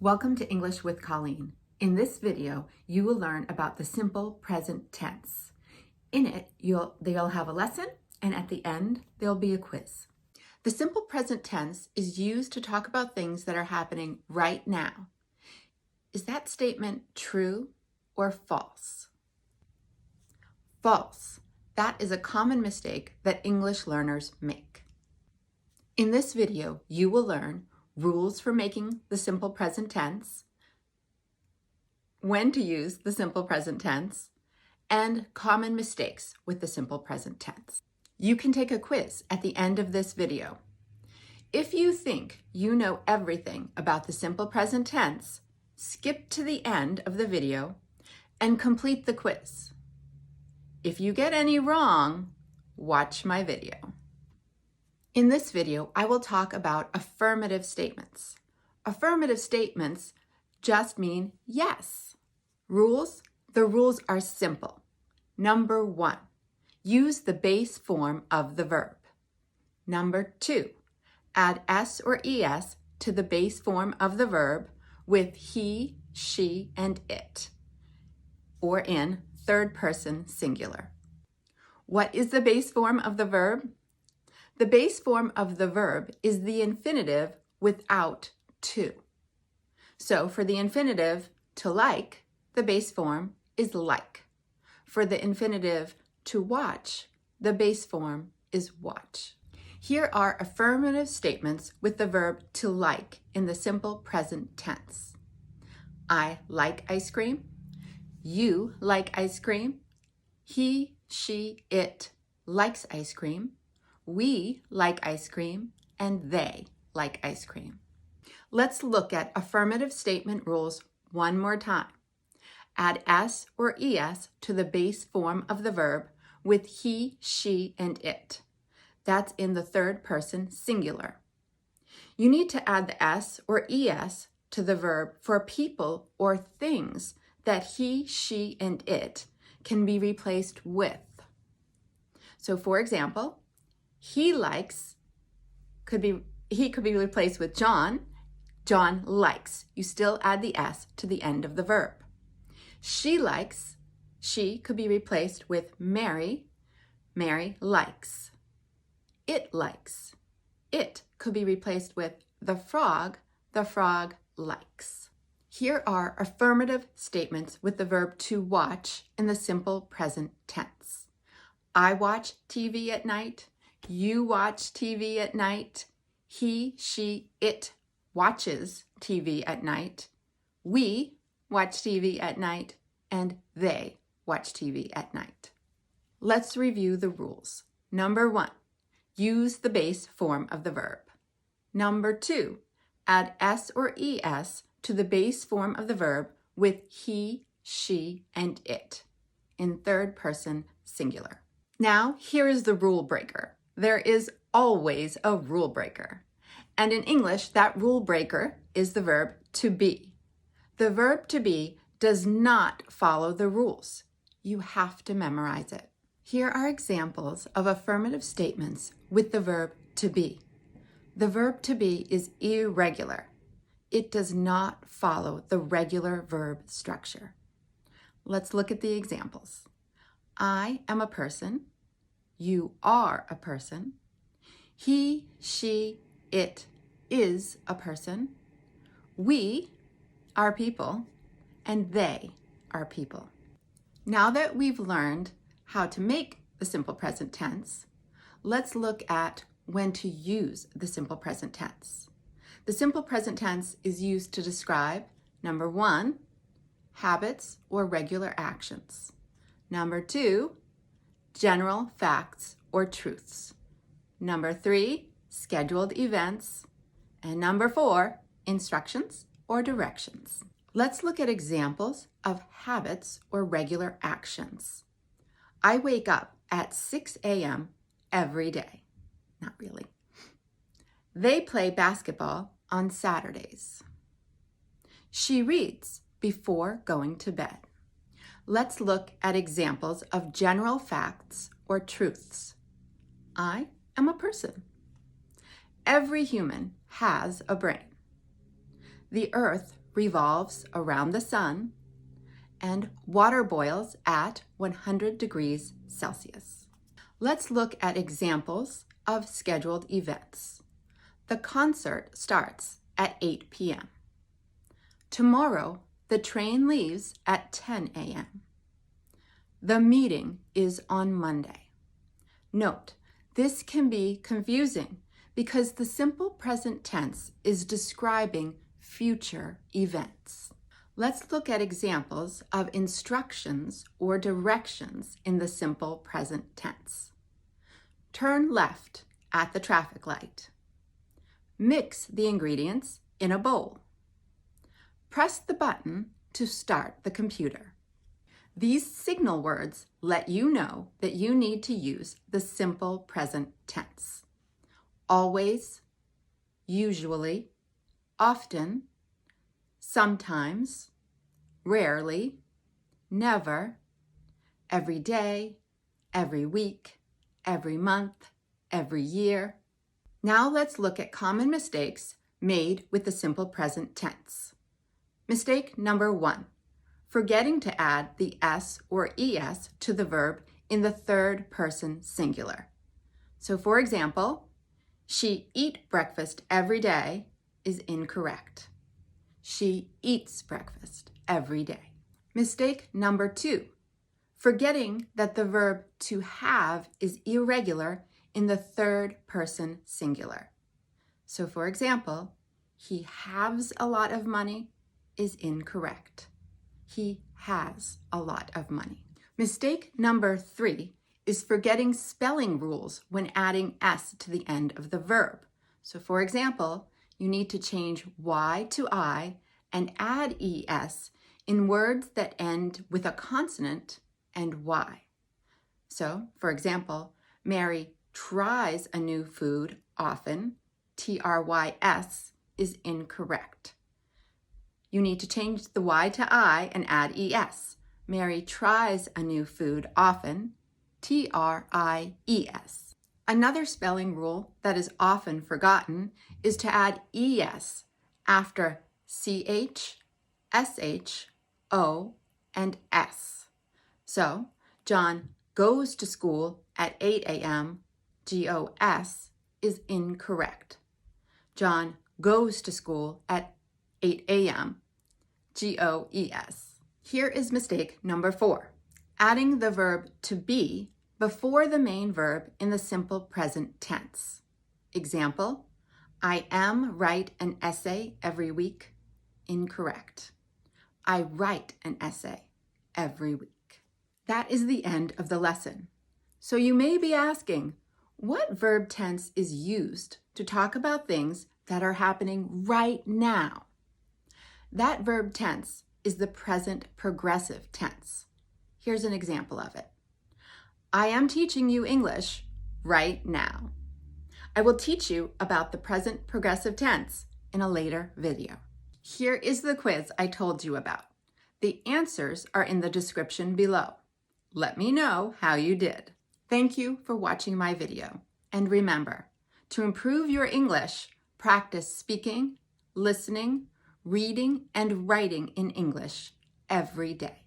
Welcome to English with Colleen. In this video, you will learn about the simple present tense. In it, they'll have a lesson, and at the end, there'll be a quiz. The simple present tense is used to talk about things that are happening right now. Is that statement true or false? False. That is a common mistake that English learners make. In this video, you will learn rules for making the simple present tense, when to use the simple present tense, and common mistakes with the simple present tense. You can take a quiz at the end of this video. If you think you know everything about the simple present tense, skip to the end of the video and complete the quiz. If you get any wrong, watch my video. In this video, I will talk about affirmative statements. Affirmative statements just mean yes. Rules? The rules are simple. Number 1, use the base form of the verb. Number 2, add s or es to the base form of the verb with he, she, and it, or in third person singular. What is the base form of the verb? The base form of the verb is the infinitive without to. So for the infinitive to like, the base form is like. For the infinitive to watch, the base form is watch. Here are affirmative statements with the verb to like in the simple present tense. I like ice cream. You like ice cream. He, she, it likes ice cream. We like ice cream, and they like ice cream. Let's look at affirmative statement rules one more time. Add s or es to the base form of the verb with he, she, and it. That's in the third person singular. You need to add the s or es to the verb for people or things that he, she, and it can be replaced with. So for example, he could be replaced with John. John likes. You still add the s to the end of the verb. She likes. She could be replaced with Mary. Mary likes. It likes. It could be replaced with the frog. The frog likes. Here are affirmative statements with the verb to watch in the simple present tense. I watch TV at night. You watch TV at night. He, she, it watches TV at night. We watch TV at night, and they watch TV at night. Let's review the rules. Number 1, use the base form of the verb. Number 2, add s or es to the base form of the verb with he, she, and it in third person singular. Now, here is the rule breaker. There is always a rule breaker. And in English, that rule breaker is the verb to be. The verb to be does not follow the rules. You have to memorize it. Here are examples of affirmative statements with the verb to be. The verb to be is irregular. It does not follow the regular verb structure. Let's look at the examples. I am a person. You are a person. He, she, it is a person. We are people, and they are people. Now that we've learned how to make the simple present tense, let's look at when to use the simple present tense. The simple present tense is used to describe, number 1, habits or regular actions. Number 2, general facts or truths. Number 3, scheduled events. And number 4, instructions or directions. Let's look at examples of habits or regular actions. I wake up at 6 a.m. every day. Not really. They play basketball on Saturdays. She reads before going to bed. Let's look at examples of general facts or truths. I am a person. Every human has a brain. The earth revolves around the sun, and water boils at 100 degrees Celsius. Let's look at examples of scheduled events. The concert starts at 8 p.m. Tomorrow, the train leaves at 10 a.m. The meeting is on Monday. Note, this can be confusing because the simple present tense is describing future events. Let's look at examples of instructions or directions in the simple present tense. Turn left at the traffic light. Mix the ingredients in a bowl. Press the button to start the computer. These signal words let you know that you need to use the simple present tense. Always, usually, often, sometimes, rarely, never, every day, every week, every month, every year. Now let's look at common mistakes made with the simple present tense. Mistake number 1, forgetting to add the s or es to the verb in the third person singular. So for example, she eat breakfast every day is incorrect. She eats breakfast every day. Mistake number 2, forgetting that the verb to have is irregular in the third person singular. So for example, he haves a lot of money is incorrect. He has a lot of money. Mistake number 3 is forgetting spelling rules when adding s to the end of the verb. So for example, you need to change y to I and add es in words that end with a consonant and y. So for example, Mary tries a new food often, trys, is incorrect. You need to change the y to I and add es. Mary tries a new food often, tries. Another spelling rule that is often forgotten is to add es after ch, sh, o, and s. So, John goes to school at 8 a.m., gos, is incorrect. John goes to school at 8 a.m., goes. Here is mistake number 4, adding the verb to be before the main verb in the simple present tense. Example, I write an essay every week. Incorrect. I write an essay every week. That is the end of the lesson. So you may be asking, what verb tense is used to talk about things that are happening right now? That verb tense is the present progressive tense. Here's an example of it. I am teaching you English right now. I will teach you about the present progressive tense in a later video. Here is the quiz I told you about. The answers are in the description below. Let me know how you did. Thank you for watching my video. And remember, to improve your English, practice speaking, listening, reading, and writing in English every day.